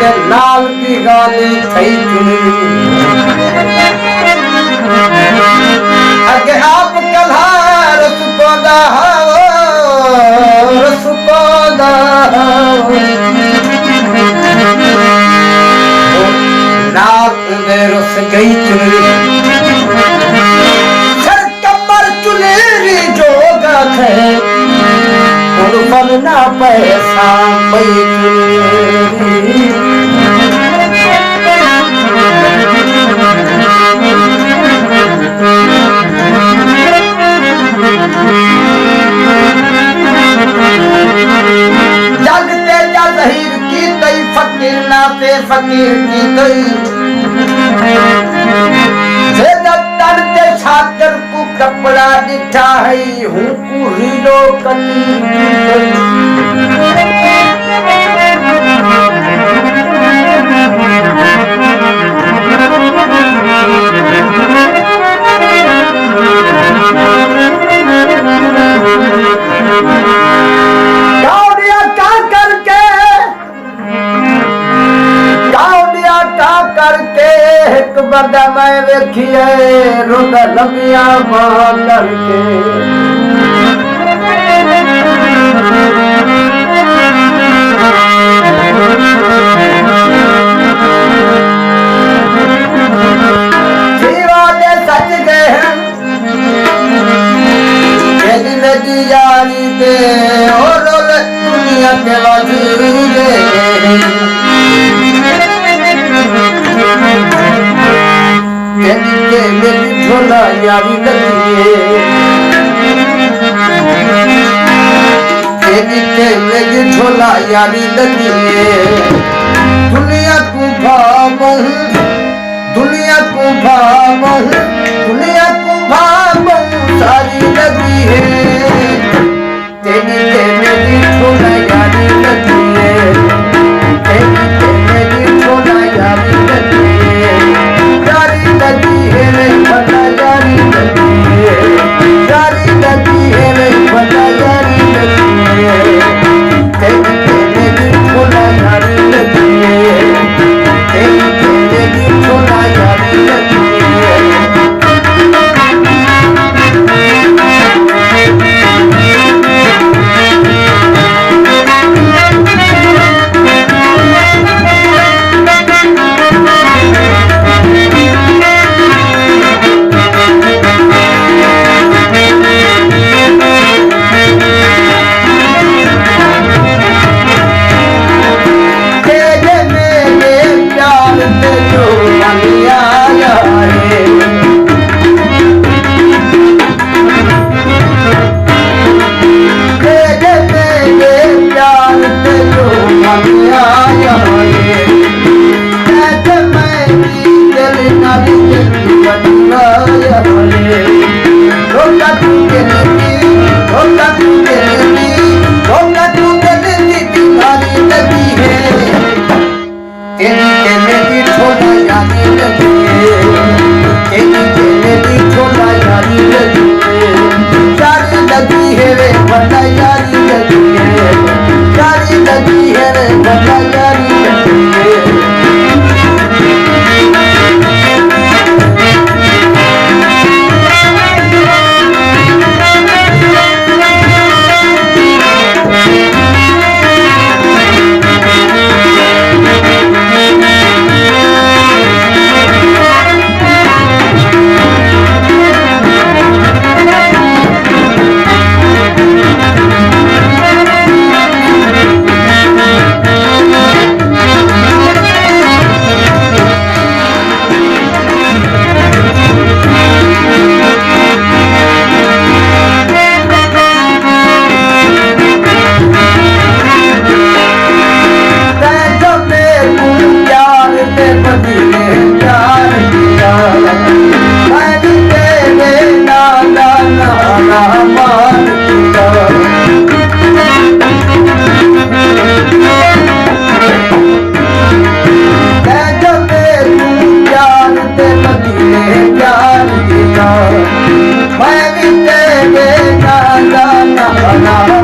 के लाल की गाली थई चुनरी अगे आप कल्हार सुपदा नाक दे रस गई चुनरी सर कमर चुनरी जोगा थे और फलना पैसा पई चुनरी जगते जा ज़हीर की तई फकीर ना पे फकीर की तई जे दत्तर ते छातर को कपड़ा दिखा है हूँ को हीरो कली बड़ा मैं वेखिए रुद लबिया मां करके जीवा दे सच गए हैं तेरी लगी यारी दे और दुनिया के वजीरे मेरी झोला यारी लगी मेरी झोला यारी लगी दुनिया को भावूं दुनिया को भावूं दुनिया को भावूं सारी लगी है तेरी मेरी झोला यारी लगी है तेरी मेरी झोला यारी लगी है यारी लगी है रे भला यारी लगी है यारी लगी है रे भला यारी लगी है तेरी मेरी झोला यारी लगी है तेरी मेरी झोला यारी लगी है मैं भी तेरे ना